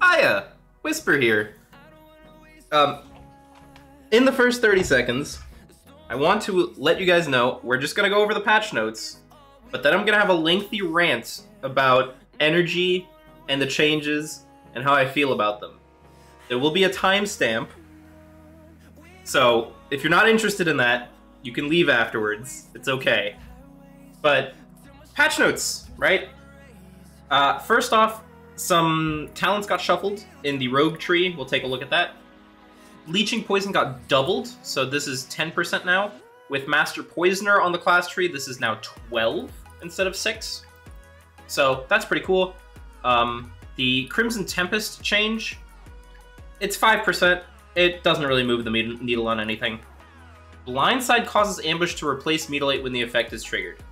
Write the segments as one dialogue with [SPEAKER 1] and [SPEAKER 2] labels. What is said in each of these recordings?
[SPEAKER 1] Hiya! Whisper here. In the first 30 seconds, I want to let you guys know we're just gonna go over the patch notes, but then I'm gonna have a lengthy rant about energy and the changes and how I feel about them. There will be a timestamp, so if you're not interested in that, you can leave afterwards. It's okay. But patch notes, right? First off, some talents got shuffled in the rogue tree. We'll take a look at that. Leeching Poison got doubled, so this is 10% now. With Master Poisoner on the class tree, this is now 12 instead of 6. So that's pretty cool. The Crimson Tempest change, it's 5%. It doesn't really move the needle on anything. Blindside causes ambush to replace mutilate when the effect is triggered.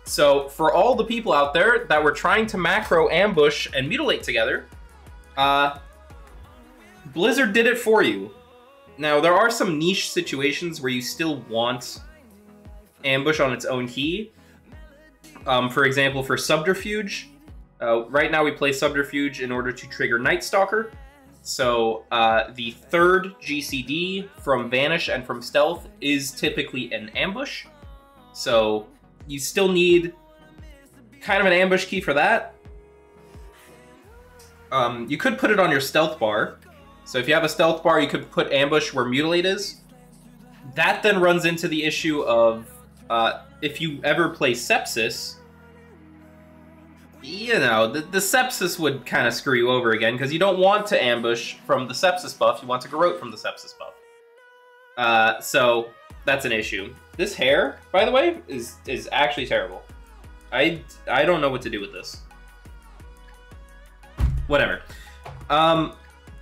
[SPEAKER 1] So for all the people out there that were trying to macro ambush and mutilate together, Blizzard did it for you. Now, there are some niche situations where you still want ambush on its own key. For example, for Subterfuge, right now we play Subterfuge in order to trigger Night Stalker. So the third GCD from Vanish and from Stealth is typically an ambush. So you still need kind of an ambush key for that. You could put it on your Stealth bar. So if you have a Stealth bar, you could put ambush where Mutilate is. That then runs into the issue of if you ever play Sepsis, you know, the Sepsis would kind of screw you over again, because you don't want to ambush from the Sepsis buff, you want to garrote from the Sepsis buff. So that's an issue. This hair, by the way, is actually terrible. I don't know what to do with this. Whatever.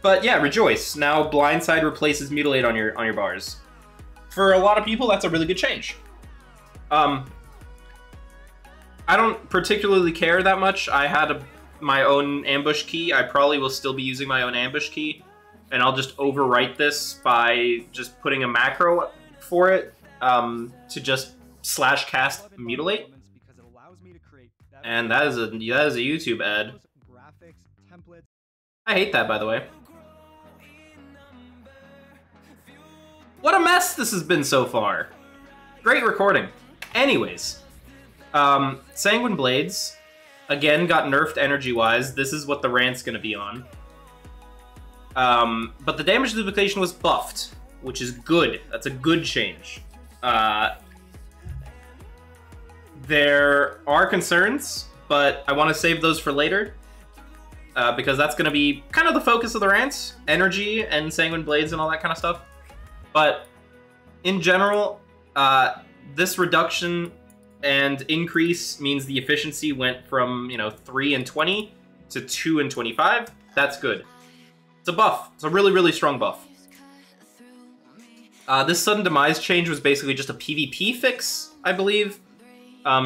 [SPEAKER 1] But yeah, rejoice. Now Blindside replaces Mutilate on your bars. For a lot of people, that's a really good change. I don't particularly care that much. I had my own ambush key. I probably will still be using my own ambush key. And I'll just overwrite this by just putting a macro for it to just slash cast Mutilate. And that is a YouTube ad. I hate that, by the way. What a mess this has been so far. Great recording. Anyways, Sanguine Blades, again, got nerfed energy-wise. This is what the rant's gonna be on. But the damage duplication was buffed, which is good. That's a good change. There are concerns, but I want to save those for later. Because that's going to be kind of the focus of the rants, energy and Sanguine Blades and all that kind of stuff. But in general, this reduction and increase means the efficiency went from, 3 and 20 to 2 and 25. That's good. It's a buff. It's a really, really strong buff. This sudden demise change was basically just a PvP fix, I believe,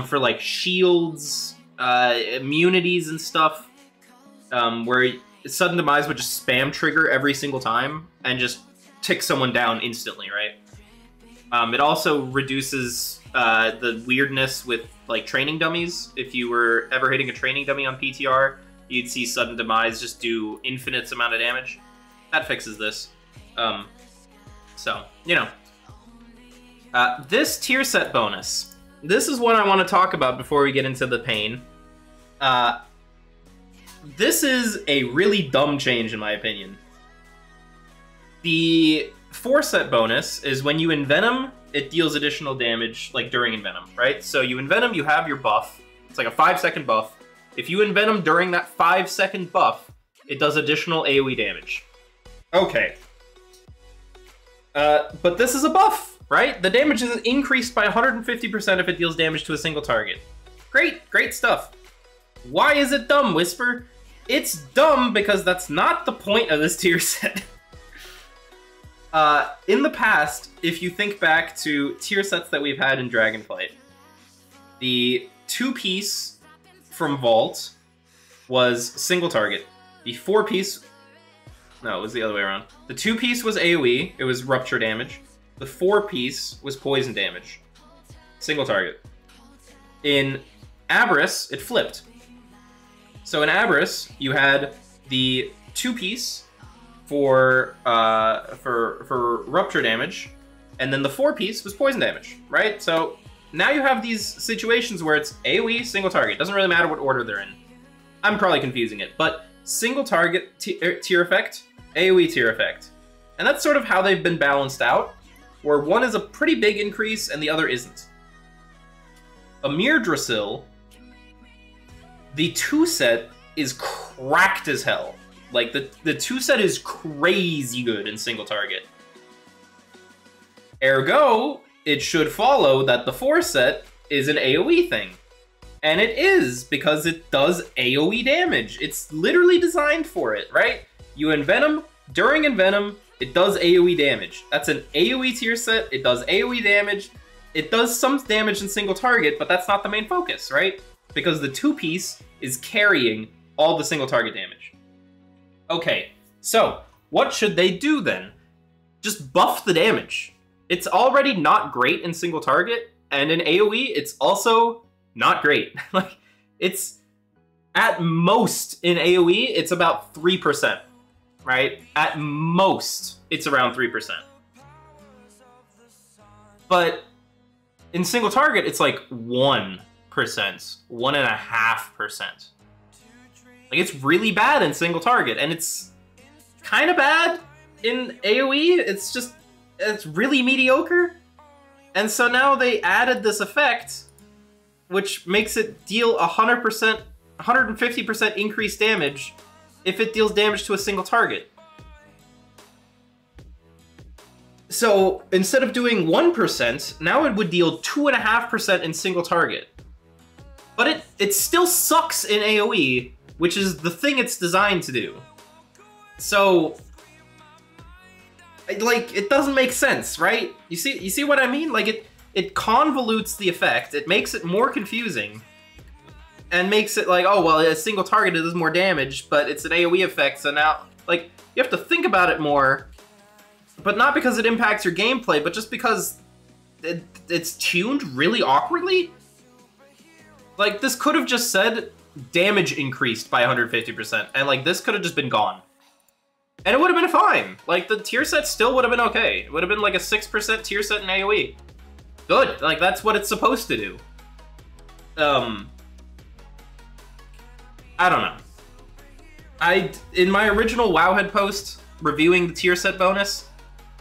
[SPEAKER 1] for like shields, immunities and stuff. Where sudden demise would just spam trigger every single time and just tick someone down instantly, right? It also reduces the weirdness with like training dummies. If you were ever hitting a training dummy on PTR, you'd see sudden demise just do infinite amount of damage. That fixes this. So, this tier set bonus. This is what I want to talk about before we get into the pain. This is a really dumb change, in my opinion. The 4-set bonus is when you Envenom, it deals additional damage, like during Envenom, right? So you Envenom, you have your buff. It's like a 5-second buff. If you Envenom during that 5-second buff, it does additional AoE damage. Okay. But this is a buff, right? The damage is increased by 150% if it deals damage to a single target. Great stuff. Why is it dumb, Whisper? It's dumb because that's not the point of this tier set. In the past, if you think back to tier sets that we've had in Dragonflight, the 2-piece from Vault was single target. The 4-piece... No, it was the other way around. The 2-piece was AoE, it was rupture damage. The 4-piece was poison damage. Single target. In Abyss, it flipped. So in Abyss, you had the 2-piece for rupture damage, and then the 4-piece was poison damage, right? So now you have these situations where it's AoE, single target. Doesn't really matter what order they're in. I'm probably confusing it, but single target tier effect, AoE tier effect. And that's sort of how they've been balanced out, where one is a pretty big increase and the other isn't. Amir Drasil, the 2-set is cracked as hell. Like, the 2-set is crazy good in single target. Ergo, it should follow that the 4-set is an AoE thing. And it is, because it does AoE damage. It's literally designed for it, right? You Envenom, during Envenom, it does AoE damage. That's an AoE tier set, it does AoE damage. It does some damage in single target, but that's not the main focus, right? Because the 2-piece is carrying all the single target damage. Okay, so what should they do then? Just buff the damage. It's already not great in single target, and in AoE, it's also not great. Like, it's at most in AoE, it's about 3%, right? At most, it's around 3%. But in single target, it's like 1%, 1.5%. Like, it's really bad in single target, and it's kind of bad in AoE. It's really mediocre. And so now they added this effect, which makes it deal 100%, 150% increased damage if it deals damage to a single target. So instead of doing 1%, now it would deal 2.5% in single target. But it still sucks in AoE, which is the thing it's designed to do. So, like, it doesn't make sense, right? You see what I mean? Like, it convolutes the effect, it makes it more confusing, and makes it like, oh, well, a single target does more damage, but it's an AoE effect, so now, like, you have to think about it more, but not because it impacts your gameplay, but just because it's tuned really awkwardly. Like, this could have just said damage increased by 150%, and, like, this could have just been gone. And it would have been fine. Like, the tier set still would have been okay. It would have been like a 6% tier set in AoE. Good. Like, that's what it's supposed to do. I don't know. In my original Wowhead post reviewing the tier set bonus,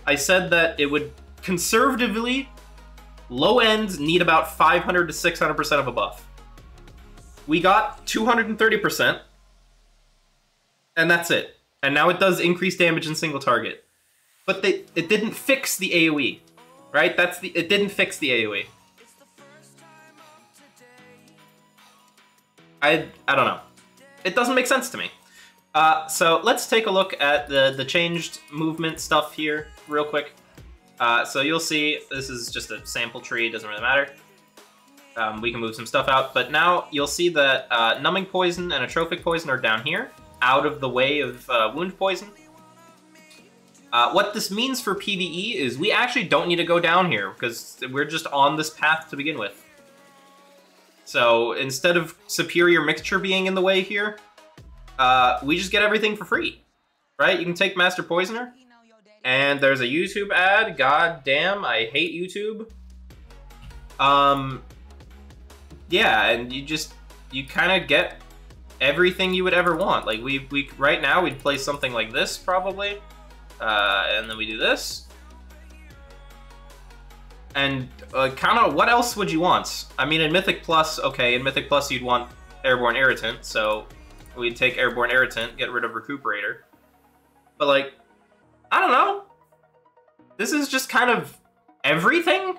[SPEAKER 1] I said that it would conservatively, low end, need about 500 to 600% of a buff. We got 230%, and that's it. And now it does increase damage in single target. But it didn't fix the AoE, right? It didn't fix the AoE. I don't know. It doesn't make sense to me. So let's take a look at the changed movement stuff here real quick. So you'll see this is just a sample tree, doesn't really matter. We can move some stuff out, but now you'll see that numbing poison and atrophic poison are down here, out of the way of wound poison. What this means for PvE is we actually don't need to go down here, because we're just on this path to begin with. So instead of superior mixture being in the way here, we just get everything for free, right? You can take Master Poisoner, and there's a YouTube ad. God damn, I hate YouTube. Yeah, and you kind of get everything you would ever want. Like, we right now we'd play something like this probably, and then we do this, and kind of what else would you want? I mean, in Mythic Plus, okay, in Mythic Plus you'd want Airborne Irritant, so we'd take Airborne Irritant, get rid of Recuperator. But, like, I don't know. This is just kind of everything.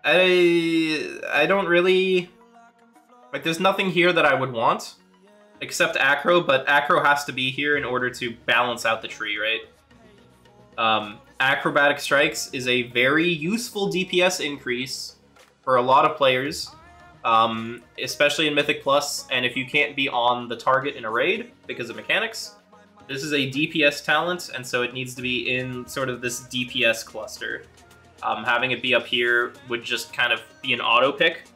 [SPEAKER 1] I don't really... Like, there's nothing here that I would want, except Acro, but Acro has to be here in order to balance out the tree, right? Acrobatic Strikes is a very useful DPS increase for a lot of players, especially in Mythic Plus, and if you can't be on the target in a raid because of mechanics. This is a DPS talent, and so it needs to be in sort of this DPS cluster. Having it be up here would just kind of be an auto pick.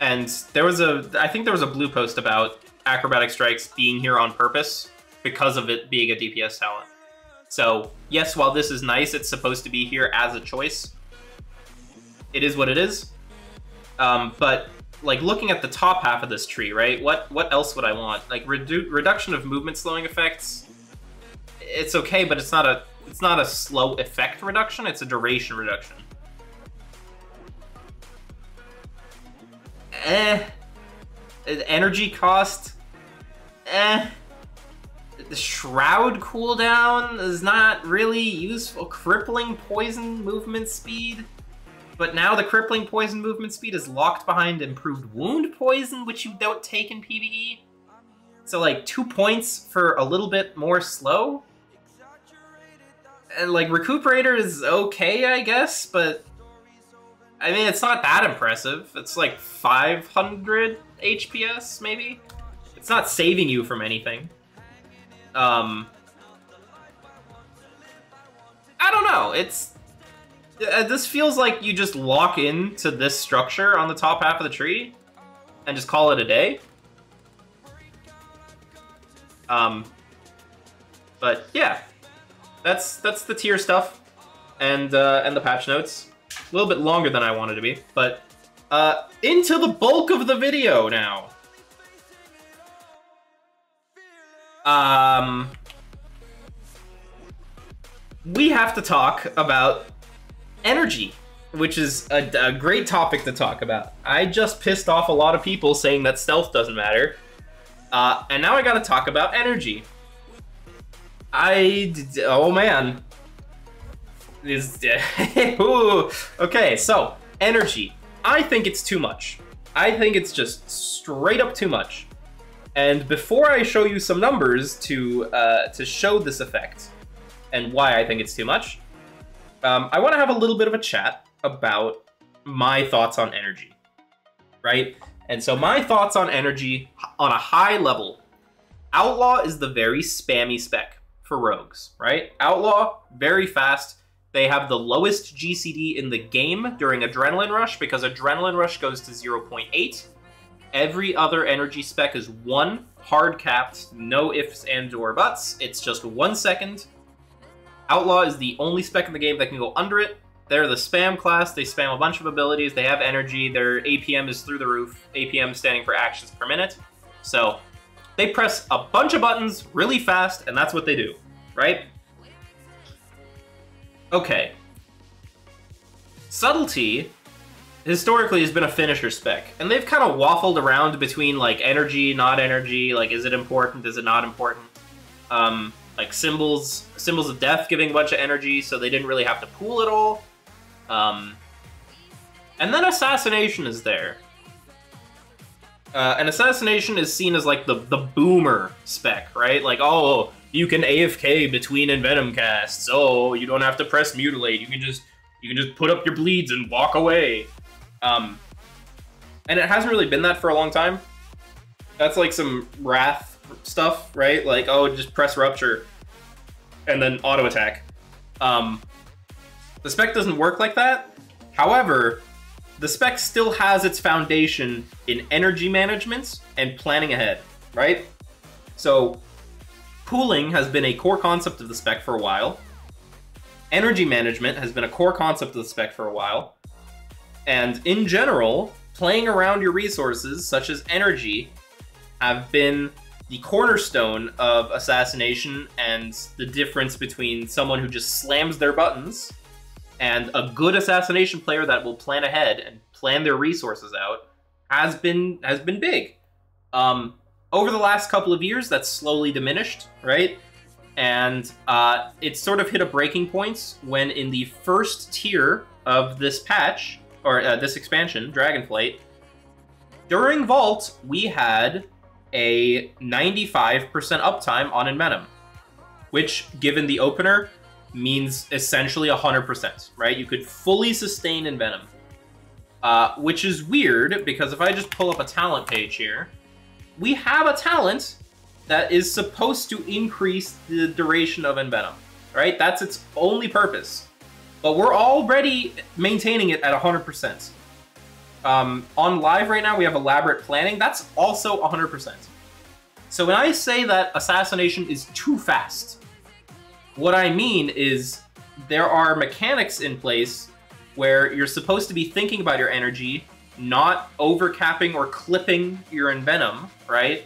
[SPEAKER 1] And I think there was a blue post about Acrobatic Strikes being here on purpose because of it being a DPS talent. So, yes, while this is nice, it's supposed to be here as a choice. It is what it is. But, like, looking at the top half of this tree, right? What else would I want? Like, reduction of movement slowing effects. It's okay, but it's not a slow effect reduction, it's a duration reduction. Energy cost. The Shroud cooldown is not really useful. Crippling poison movement speed. But now the crippling poison movement speed is locked behind improved wound poison, which you don't take in PvE. So like 2 points for a little bit more slow. And like Recuperator is okay, I guess, but I mean, it's not that impressive. It's like 500 HPS, maybe? It's not saving you from anything. I don't know. This feels like you just lock into this structure on the top half of the tree and just call it a day. But yeah, that's the tier stuff and the patch notes. A little bit longer than I wanted to be, but into the bulk of the video now. We have to talk about energy, which is a great topic to talk about. I just pissed off a lot of people saying that stealth doesn't matter, and now I gotta talk about energy. Oh man. Ooh. Okay, so energy. I think it's too much. I think it's just straight up too much. And before I show you some numbers to show this effect and why I think it's too much, I want to have a little bit of a chat about my thoughts on energy, right? And so my thoughts on energy on a high level. Outlaw is the very spammy spec for rogues, right? Outlaw, very fast. They have the lowest GCD in the game during Adrenaline Rush because Adrenaline Rush goes to 0.8. Every other energy spec is 1, hard capped, no ifs, ands, or buts. It's just 1 second. Outlaw is the only spec in the game that can go under it. They're the spam class. They spam a bunch of abilities. They have energy. Their APM is through the roof. APM standing for actions per minute. So they press a bunch of buttons really fast, and that's what they do, right? Okay. Subtlety historically has been a finisher spec, and they've kind of waffled around between like energy, not energy, like is it important, is it not important? Like symbols of death giving a bunch of energy, so they didn't really have to pool it all. And then Assassination is there. And Assassination is seen as like the boomer spec, right? Like, oh, you can AFK between Envenom casts. Oh, you don't have to press Mutilate. You can just put up your bleeds and walk away. And it hasn't really been that for a long time. That's like some Wrath stuff, right? Like, oh, just press Rupture and then auto attack. The spec doesn't work like that. However, the spec still has its foundation in energy management and planning ahead, right? So pooling has been a core concept of the spec for a while. Energy management has been a core concept of the spec for a while. And in general, playing around your resources, such as energy, have been the cornerstone of Assassination and the difference between someone who just slams their buttons and a good Assassination player that will plan ahead and plan their resources out has been big. Over the last couple of years, that's slowly diminished, right? And it sort of hit a breaking point when in the first tier of this patch, or this expansion, Dragonflight, during Vault, we had a 95% uptime on Envenom, which, given the opener, means essentially 100%, right? You could fully sustain Envenom, which is weird, because if I just pull up a talent page here, we have a talent that is supposed to increase the duration of Envenom, right? That's its only purpose. But we're already maintaining it at 100%. On live right now, we have elaborate planning. That's also 100%. So when I say that Assassination is too fast, what I mean is there are mechanics in place where you're supposed to be thinking about your energy, not overcapping or clipping your Envenom, right?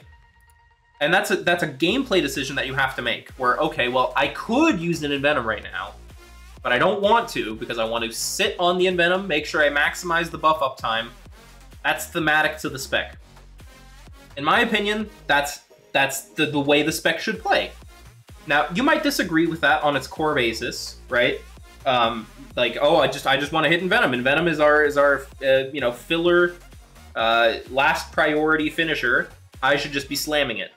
[SPEAKER 1] And that's a gameplay decision that you have to make, where, okay, well, I could use an Envenom right now, but I don't want to because I want to sit on the Envenom, make sure I maximize the buff uptime. That's thematic to the spec. In my opinion, that's the way the spec should play. Now, you might disagree with that on its core basis, right? Like, oh, I just want to hit Envenom. Envenom is our you know, filler, last priority finisher. I should just be slamming it.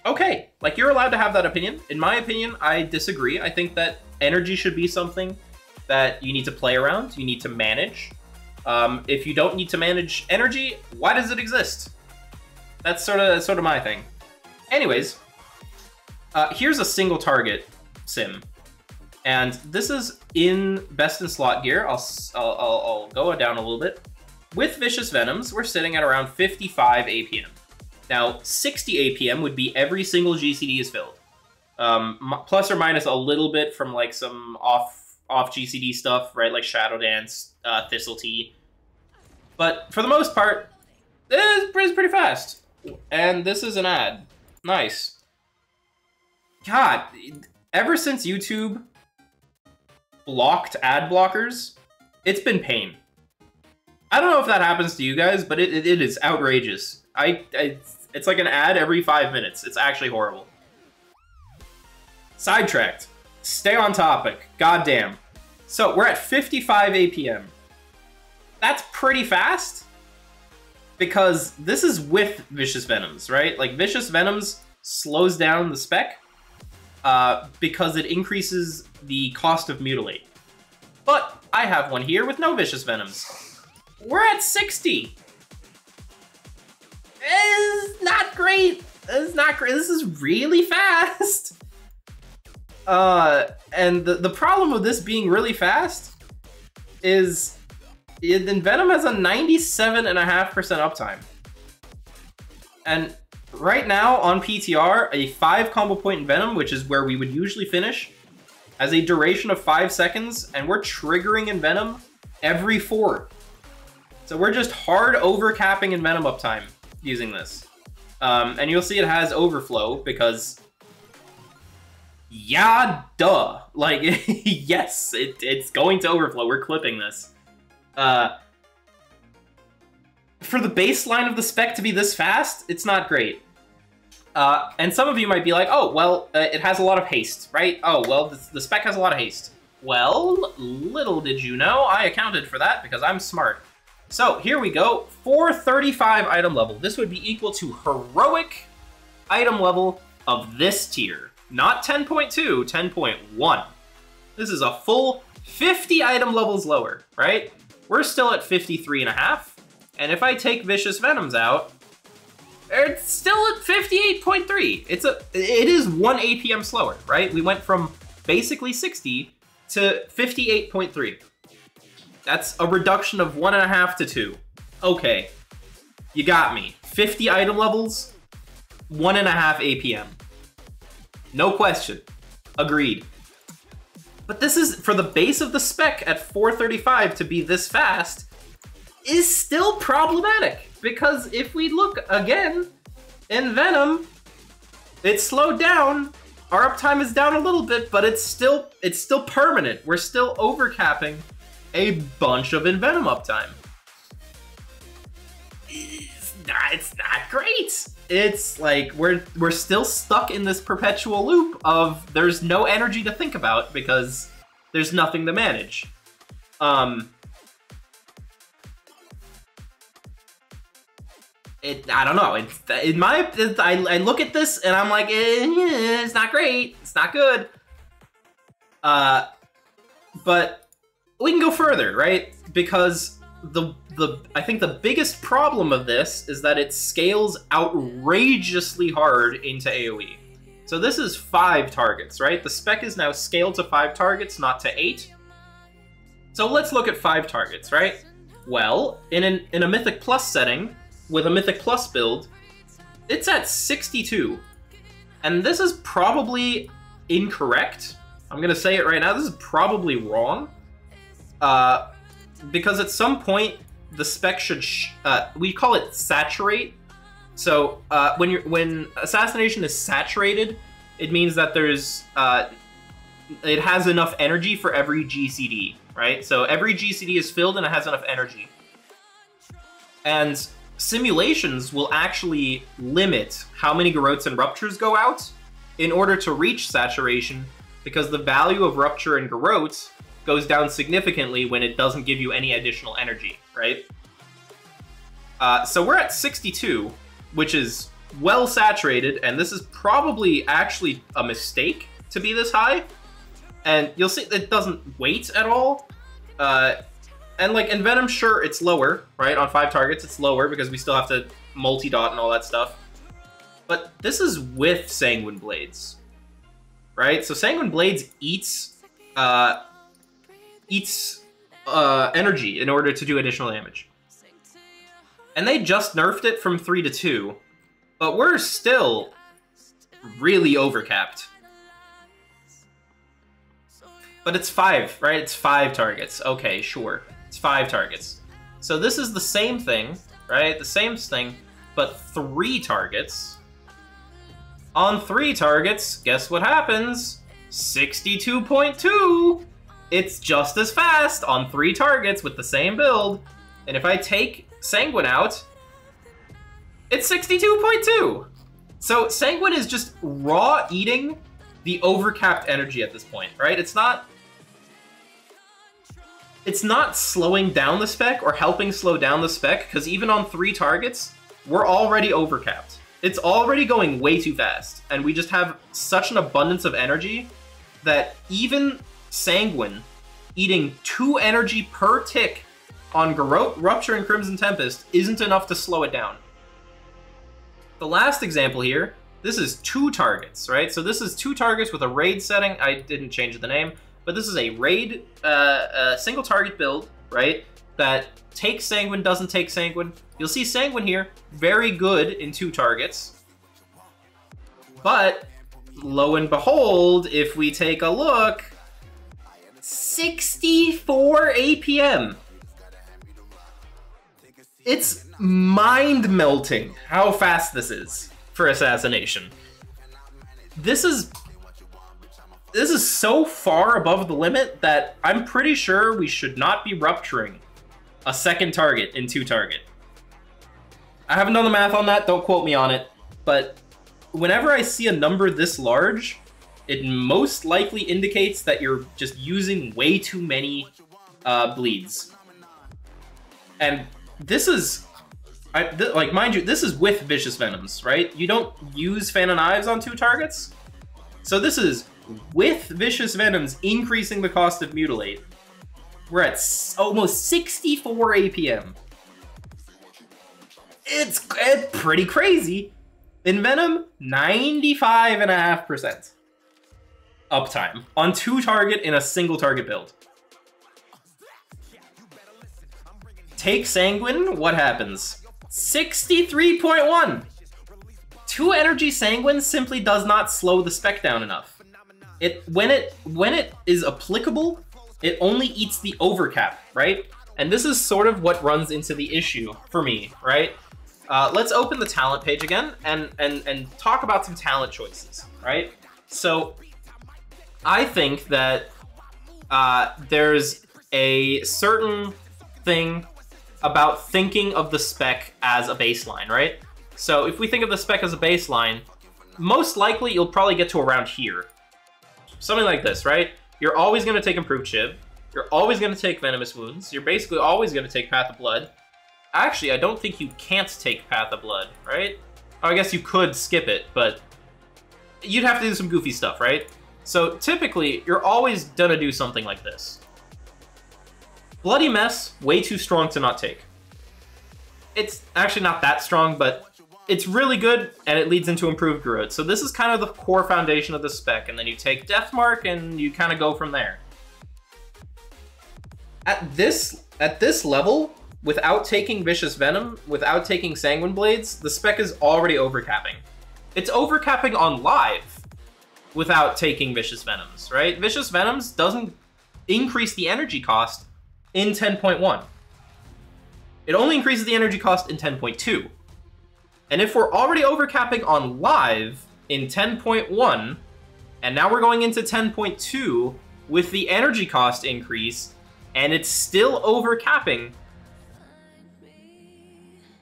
[SPEAKER 1] Okay, like, you're allowed to have that opinion. In my opinion, I disagree. I think that energy should be something that you need to play around, you need to manage. If you don't need to manage energy, why does it exist? That's sort of my thing. Anyways, here's a single target sim, and this is in best in slot gear. I'll go down a little bit. With Vicious Venoms, we're sitting at around 55 APM. Now, 60 APM would be every single GCD is filled. Plus or minus a little bit from like some off GCD stuff, right? Like Shadow Dance, Thistle Tea. But for the most part, it's pretty fast. And this is an ad. Nice. God, ever since YouTube blocked ad blockers, it's been pain. I don't know if that happens to you guys, but it is outrageous. It's like an ad every 5 minutes. It's actually horrible. Sidetracked. Stay on topic. Goddamn. So we're at 55 APM. That's pretty fast, because this is with Vicious Venoms, right? Like, Vicious Venoms slows down the spec because it increases the cost of Mutilate. But I have one here with no Vicious Venoms. We're at 60. It's not great. It's not great. This is really fast. And the problem with this being really fast is Envenom has a 97.5% uptime. And right now on PTR, a 5 combo point Envenom, which is where we would usually finish, has a duration of 5 seconds, and we're triggering Envenom every 4. So we're just hard overcapping Envenom uptime using this. And you'll see it has overflow because, yeah, duh. Like, yes, it's going to overflow. We're clipping this. For the baseline of the spec to be this fast, it's not great. And some of you might be like, oh, well, it has a lot of haste, right? Oh, well, the spec has a lot of haste. Well, little did you know, I accounted for that because I'm smart. So here we go, 435 item level. This would be equal to heroic item level of this tier. Not 10.2, 10.1. This is a full 50 item levels lower, right? We're still at 53.5. And if I take Vicious Venoms out, it's still at 58.3. It is 1 APM slower, right? We went from basically 60 to 58.3. That's a reduction of 1.5 to 2. Okay, you got me. 50 item levels, 1.5 APM. No question. Agreed. But this is, for the base of the spec at 435 to be this fast, is still problematic. Because if we look again, in Venom, it slowed down. Our uptime is down a little bit, but it's still permanent. We're still overcapping a bunch of Envenom uptime. It's not great. It's like we're still stuck in this perpetual loop of there's no energy to think about because there's nothing to manage. I don't know. I look at this and I'm like, it's not great. It's not good. But we can go further, right? Because I think the biggest problem of this is that it scales outrageously hard into AoE. So this is 5 targets, right? The spec is now scaled to 5 targets, not to 8. So let's look at 5 targets, right? Well, in a Mythic Plus setting, with a Mythic Plus build, it's at 62. And this is probably incorrect. I'm gonna say it right now, this is probably wrong. Because at some point, the spec should, we call it saturate. So when Assassination is saturated, it means that there's, it has enough energy for every GCD, right? So every GCD is filled and it has enough energy. And simulations will actually limit how many Garrotes and Ruptures go out in order to reach saturation, because the value of Rupture and Garrote goes down significantly when it doesn't give you any additional energy, right? So we're at 62, which is well saturated, and this is probably actually a mistake to be this high. And you'll see it doesn't weight at all. And like in Venom, sure, it's lower, right? On 5 targets, it's lower because we still have to multi-dot and all that stuff. But this is with Sanguine Blades, right? So Sanguine Blades eats energy in order to do additional damage. And they just nerfed it from 3 to 2, but we're still really overcapped. But it's 5, right? It's 5 targets. Okay, sure. It's 5 targets. So this is the same thing, right? The same thing, but 3 targets. On 3 targets, guess what happens? 62.2! It's just as fast on 3 targets with the same build. And if I take Sanguine out, it's 62.2! So Sanguine is just raw eating the overcapped energy at this point, right? It's not slowing down the spec or helping slow down the spec, because even on 3 targets, we're already overcapped. It's already going way too fast, and we just have such an abundance of energy that even Sanguine eating 2 energy per tick on Garrote, Rupture, and Crimson Tempest isn't enough to slow it down. The last example here, this is 2 targets, right? So this is 2 targets with a raid setting. I didn't change the name, but this is a raid, single target build, right? That takes Sanguine, doesn't take Sanguine. You'll see Sanguine here, very good in 2 targets. But, lo and behold, if we take a look, 64 APM. It's mind-melting how fast this is for Assassination. This is so far above the limit that I'm pretty sure we should not be rupturing a second target in 2 target. I haven't done the math on that, don't quote me on it, but whenever I see a number this large, it most likely indicates that you're just using way too many bleeds. And this is, like, mind you, this is with Vicious Venoms, right? You don't use Fan of Knives on 2 targets. So this is with Vicious Venoms increasing the cost of Mutilate. We're at almost 64 APM. It's pretty crazy. In Venom, 95.5% uptime on 2 target in a single target build. Take Sanguine, what happens? 63.1! 2 energy Sanguine simply does not slow the spec down enough. When it is applicable, it only eats the overcap, right? And this is sort of what runs into the issue for me, right? Let's open the talent page again and talk about some talent choices, right? So I think that there's a certain thing about thinking of the spec as a baseline, right? So if we think of the spec as a baseline, most likely you'll probably get to around here. Something like this, right? You're always going to take Improved Shiv. You're always going to take Venomous Wounds. You're basically always going to take Path of Blood. Actually, I don't think you can't take Path of Blood, right? Oh, I guess you could skip it, but you'd have to do some goofy stuff, right? So typically, you're always gonna do something like this. Bloody Mess, way too strong to not take. It's actually not that strong, but it's really good, and it leads into Improved Garrote. So this is kind of the core foundation of the spec, and then you take Deathmark, and you kind of go from there. At this level, without taking Vicious Venom, without taking Sanguine Blades, the spec is already overcapping. It's overcapping on live without taking Vicious Venoms, right? Vicious Venoms doesn't increase the energy cost in 10.1. It only increases the energy cost in 10.2. And if we're already overcapping on live in 10.1, and now we're going into 10.2 with the energy cost increase, and it's still overcapping,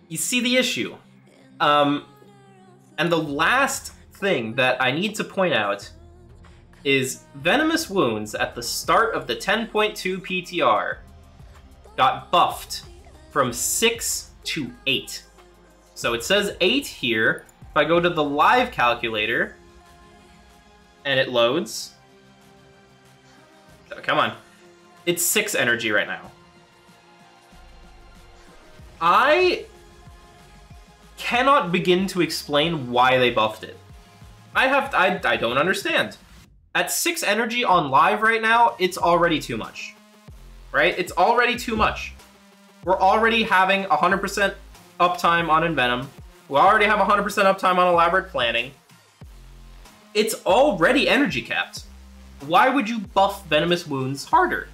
[SPEAKER 1] you see the issue. And the last thing that I need to point out is Venomous Wounds at the start of the 10.2 PTR got buffed from 6 to 8. So it says 8 here. If I go to the live calculator and it loads, oh, come on, it's 6 energy right now. I cannot begin to explain why they buffed it. I don't understand. At 6 energy on live right now, it's already too much. Right? It's already too much. We're already having 100% uptime on Envenom. We already have 100% uptime on Elaborate Planning. It's already energy capped. Why would you buff Venomous Wounds harder?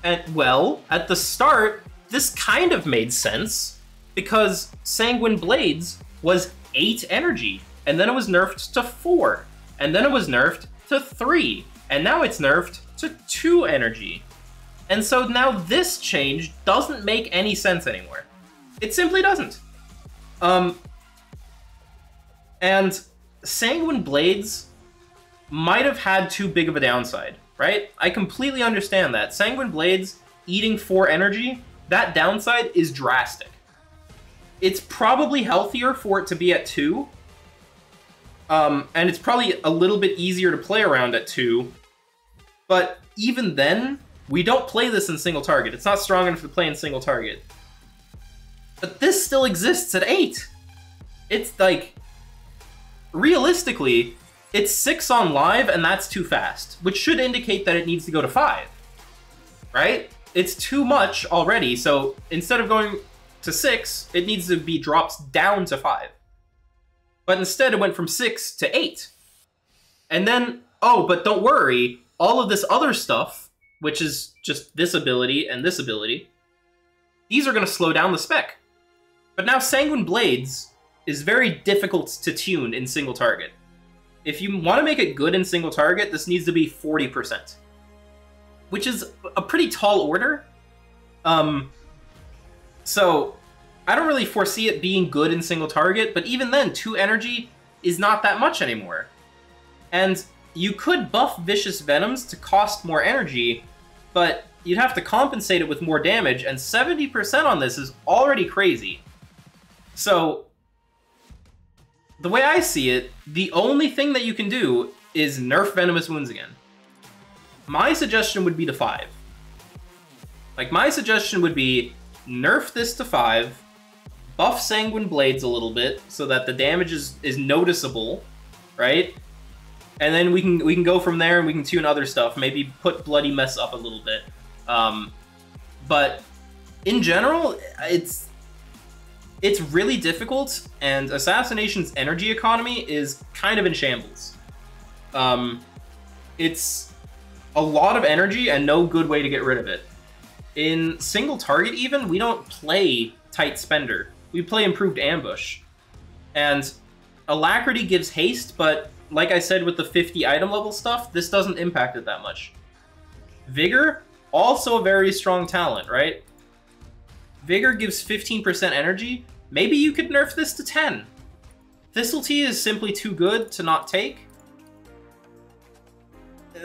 [SPEAKER 1] And, well, at the start, this kind of made sense, because Sanguine Blades was 8 energy, and then it was nerfed to 4, and then it was nerfed to 3, and now it's nerfed to 2 energy. And so now this change doesn't make any sense anymore. It simply doesn't. And Sanguine Blades might have had too big of a downside, right? I completely understand that. Sanguine Blades eating 4 energy, that downside is drastic. It's probably healthier for it to be at 2. And it's probably a little bit easier to play around at 2. But even then, we don't play this in single target. It's not strong enough to play in single target. But this still exists at 8. It's like, realistically, it's 6 on live and that's too fast, which should indicate that it needs to go to 5, right? It's too much already, so instead of going to 6, it needs to be dropped down to 5. But instead it went from 6 to 8. And then, oh, but don't worry, all of this other stuff, which is just this ability and this ability, these are going to slow down the spec. But now Sanguine Blades is very difficult to tune in single target. If you want to make it good in single target, this needs to be 40%. Which is a pretty tall order. So I don't really foresee it being good in single target, but even then, 2 energy is not that much anymore. And you could buff Vicious Venoms to cost more energy, but you'd have to compensate it with more damage, and 70% on this is already crazy. So, the way I see it, the only thing that you can do is nerf Venomous Wounds again. My suggestion would be to 5. Like, my suggestion would be nerf this to 5, buff Sanguine Blades a little bit so that the damage is noticeable, right? And then we can go from there and we can tune other stuff. Maybe put Bloody Mess up a little bit. But in general, it's really difficult, and Assassination's energy economy is kind of in shambles. It's a lot of energy and no good way to get rid of it. In single target even, we don't play Tight Spender. We play Improved Ambush. And Alacrity gives haste, but like I said with the 50 item level stuff, this doesn't impact it that much. Vigor, also a very strong talent, right? Vigor gives 15% energy. Maybe you could nerf this to 10. Thistlety is simply too good to not take.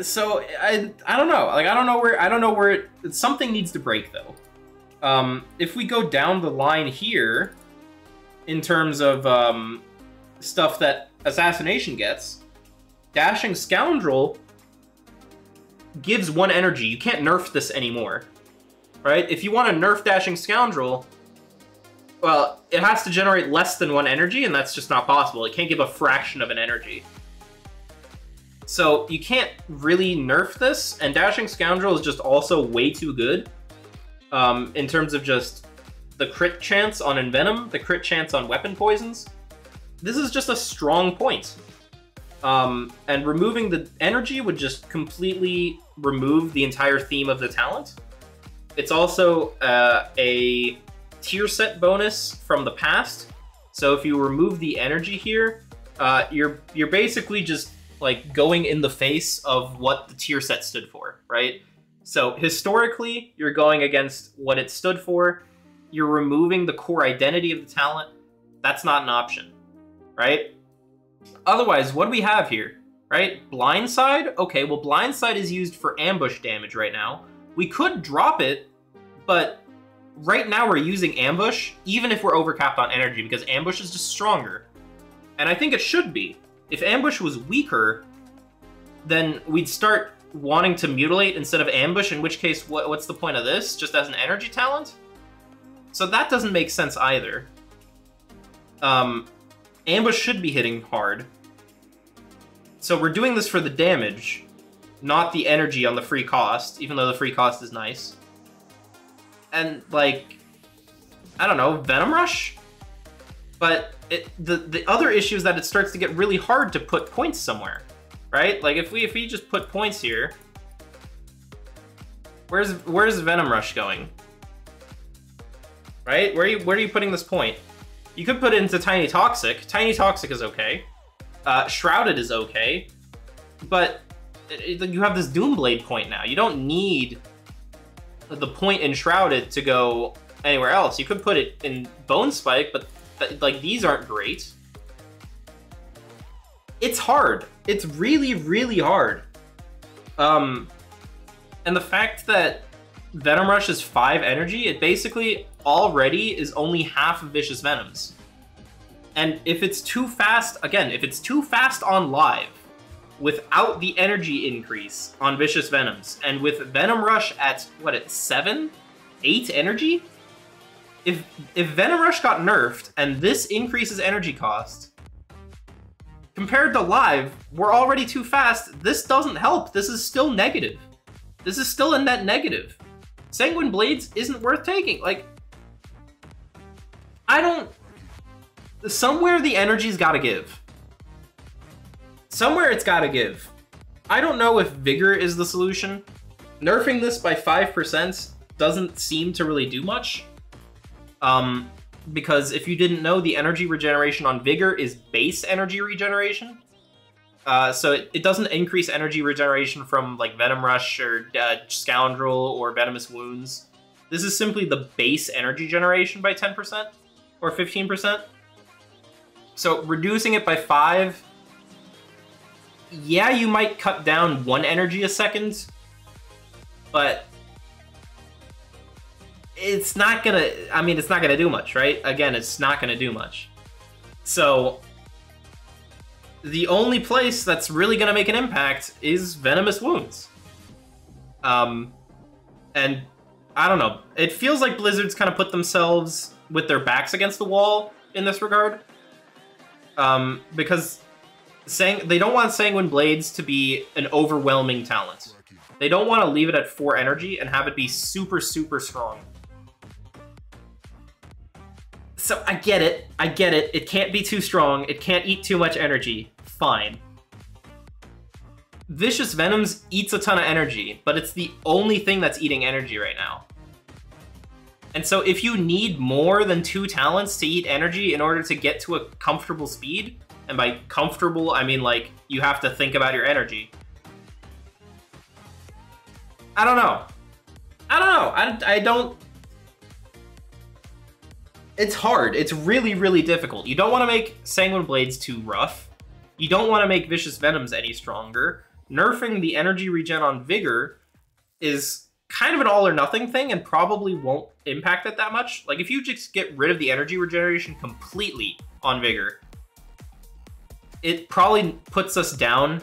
[SPEAKER 1] So I don't know. Like I don't know where something needs to break though. If we go down the line here, in terms of stuff that Assassination gets, Dashing Scoundrel gives 1 energy. You can't nerf this anymore, right? If you want to nerf Dashing Scoundrel, well, it has to generate less than 1 energy, and that's just not possible. It can't give a fraction of an energy. So you can't really nerf this, and Dashing Scoundrel is just also way too good. in terms of just the crit chance on Envenom, the crit chance on weapon poisons. This is just a strong point. And removing the energy would just completely remove the entire theme of the talent. It's also a tier set bonus from the past. So if you remove the energy here, you're basically just like going in the face of what the tier set stood for, right? So historically, you're going against what it stood for. You're removing the core identity of the talent. That's not an option, right? Otherwise, what do we have here, right? Blindside? Okay, well, Blindside is used for ambush damage right now. We could drop it, but right now we're using ambush, even if we're overcapped on energy, because ambush is just stronger. And I think it should be. If ambush was weaker, then we'd start wanting to mutilate instead of ambush, in which case, what's the point of this? Just as an energy talent? So that doesn't make sense either. Ambush should be hitting hard. So we're doing this for the damage, not the energy on the free cost, even though the free cost is nice. And, like, I don't know, Venom Rush? But the other issue is that it starts to get really hard to put points somewhere, right? Like, if we just put points here, where's Venom Rush going? Right? Where are you putting this point? You could put it into Tiny Toxic. Tiny Toxic is okay. Shrouded is okay. But you have this Doomblade point now. You don't need the point in Shrouded to go anywhere else. You could put it in Bone Spike, but like these aren't great. It's hard. It's really, really hard. And the fact that Venom Rush is 5 energy, it basically already is only half of Vicious Venoms. And if it's too fast, again, if it's too fast on live, without the energy increase on Vicious Venoms, and with Venom Rush at, what, at 7? 8 energy? If Venom Rush got nerfed, and this increases energy cost, compared to live, we're already too fast. This doesn't help. This is still negative. This is still a net negative. Sanguine Blades isn't worth taking. Like, somewhere the energy's gotta give. Somewhere it's gotta give. I don't know if Vigor is the solution. Nerfing this by 5% doesn't seem to really do much. Because if you didn't know, the energy regeneration on Vigor is base energy regeneration. So it doesn't increase energy regeneration from like Venom Rush or Scoundrel or Venomous Wounds. This is simply the base energy generation by 10% or 15%. So reducing it by 5, yeah, you might cut down 1 energy a second, but it's not gonna, I mean, it's not gonna do much, right? Again, it's not gonna do much. So the only place that's really gonna make an impact is Venomous Wounds. And I don't know, it feels like Blizzard's kind of put themselves with their backs against the wall in this regard. Because they don't want Sanguine Blades to be an overwhelming talent. They don't want to leave it at 4 energy and have it be super, super strong. So I get it, it can't be too strong, it can't eat too much energy, fine. Vicious Venoms eats a ton of energy, but it's the only thing that's eating energy right now. And so if you need more than 2 talents to eat energy in order to get to a comfortable speed, and by comfortable, I mean like, you have to think about your energy. I don't know. I don't... It's hard. It's really, really difficult. You don't want to make Sanguine Blades too rough. You don't want to make Vicious Venoms any stronger. Nerfing the energy regen on Vigor is kind of an all-or-nothing thing and probably won't impact it that much. Like, if you just get rid of the energy regeneration completely on Vigor, it probably puts us down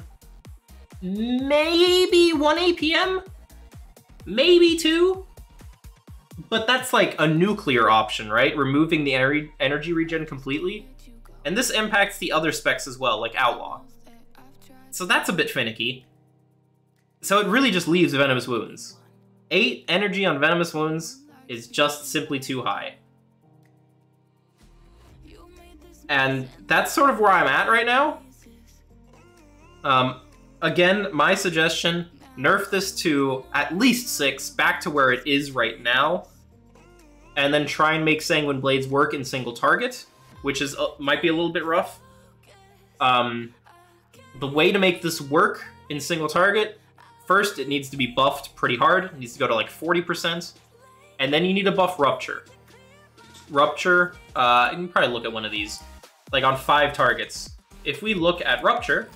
[SPEAKER 1] maybe 1 APM? Maybe 2? But that's like a nuclear option, right? Removing the energy regen completely. And this impacts the other specs as well, like Outlaw. So that's a bit finicky. So it really just leaves Venomous Wounds. 8 energy on Venomous Wounds is just simply too high. And that's sort of where I'm at right now. Again, my suggestion, nerf this to at least 6, back to where it is right now, and then try and make Sanguine Blades work in single target, which is might be a little bit rough. The way to make this work in single target, first it needs to be buffed pretty hard. It needs to go to like 40%, and then you need to buff Rupture. Rupture, you can probably look at one of these, like on 5 targets. If we look at Rupture,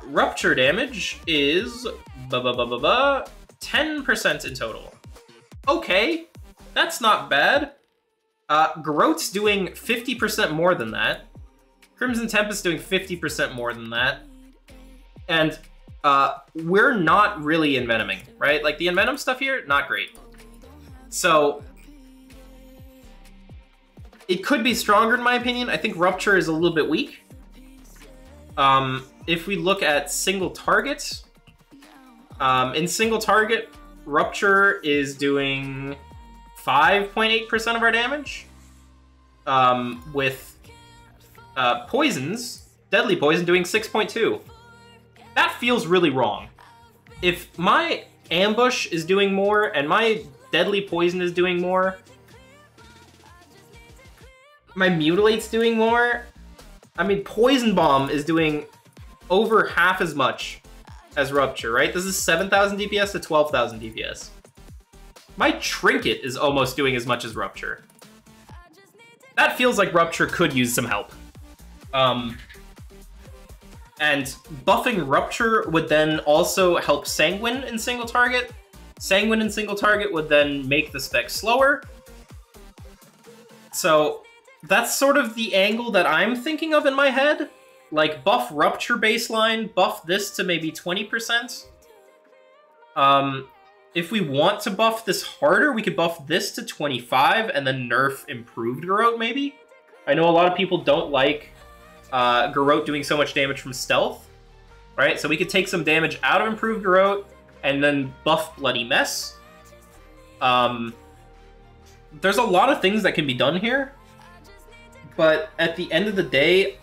[SPEAKER 1] Rupture damage is 10% in total. Okay, that's not bad. Garrote's doing 50% more than that. Crimson Tempest doing 50% more than that. And we're not really envenoming, right? Like the envenom stuff here, not great. So it could be stronger in my opinion. I think Rupture is a little bit weak. If we look at single target, in single target, Rupture is doing 5.8% of our damage, with poisons, deadly poison, doing 6.2. That feels really wrong. If my ambush is doing more and my deadly poison is doing more, my mutilate's doing more, I mean, Poison Bomb is doing over half as much as Rupture, right? This is 7,000 DPS to 12,000 DPS. My Trinket is almost doing as much as Rupture. That feels like Rupture could use some help. And buffing Rupture would then also help Sanguine in single target. Sanguine in single target would then make the spec slower. So that's sort of the angle that I'm thinking of in my head. Like, buff Rupture baseline, buff this to maybe 20%. If we want to buff this harder, we could buff this to 25 and then nerf improved Garrote, maybe? I know a lot of people don't like Garrote doing so much damage from stealth, right? So we could take some damage out of improved Garrote and then buff Bloody Mess. There's a lot of things that can be done here, but at the end of the day,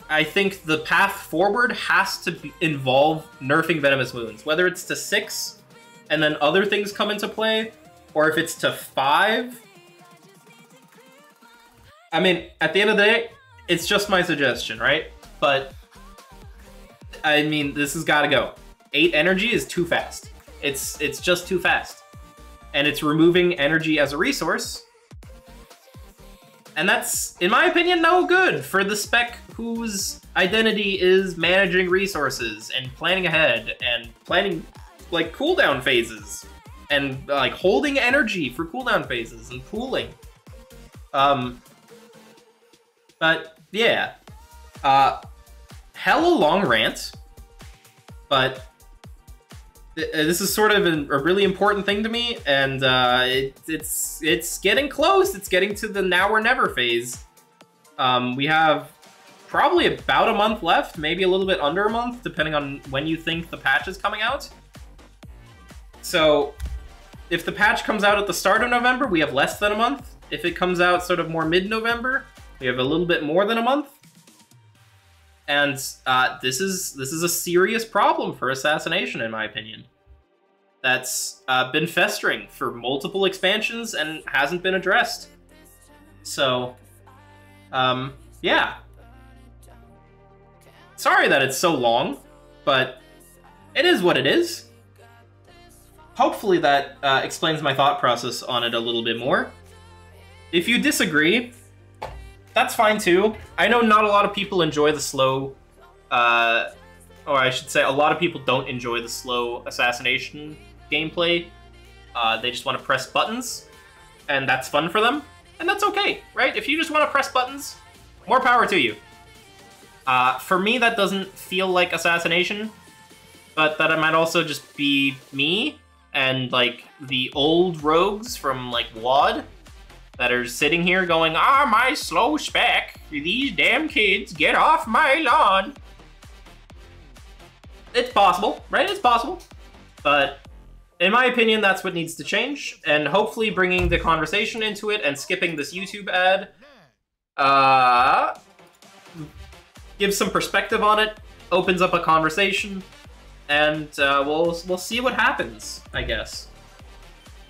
[SPEAKER 1] I think the path forward has to involve nerfing Venomous Wounds, whether it's to 6 and then other things come into play, or if it's to 5. I mean, at the end of the day, it's just my suggestion, right? But, I mean, this has got to go. 8 energy is too fast. It's just too fast. And it's removing energy as a resource. And that's, in my opinion, no good for the spec whose identity is managing resources and planning ahead and planning, like, cooldown phases. And, like, holding energy for cooldown phases and pooling. But, yeah. Hella long rant. But this is sort of a really important thing to me, and it's getting close. It's getting to the now or never phase. We have probably about a month left, maybe a little bit under a month, depending on when you think the patch is coming out. So if the patch comes out at the start of November, we have less than a month. If it comes out sort of more mid-November, we have a little bit more than a month. And this is a serious problem for Assassination, in my opinion. That's been festering for multiple expansions and hasn't been addressed. So, yeah. Sorry that it's so long, but it is what it is. Hopefully that explains my thought process on it a little bit more. If you disagree, that's fine too. I know not a lot of people enjoy the slow, or I should say a lot of people don't enjoy the slow assassination gameplay. They just want to press buttons, and that's fun for them, and that's okay, right? If you just want to press buttons, more power to you. For me, that doesn't feel like assassination, but that might also just be me and, like, the old rogues from, like, WoD that are sitting here going, ah, my slow spec, these damn kids, get off my lawn. It's possible, right? It's possible. But In my opinion, that's what needs to change, and hopefully bringing the conversation into it and skipping this YouTube ad gives some perspective on it, opens up a conversation, and we'll see what happens, I guess.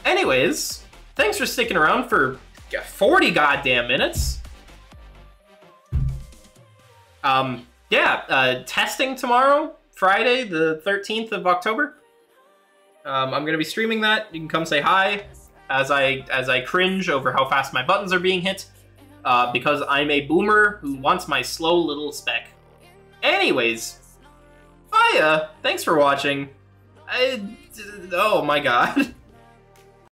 [SPEAKER 1] Anyways, thanks for sticking around for 40 goddamn minutes. Testing tomorrow, Friday, the 13th of October. I'm gonna be streaming that. You can come say hi as I cringe over how fast my buttons are being hit, because I'm a boomer who wants my slow little spec. Anyways, hiya! Thanks for watching. Oh my god.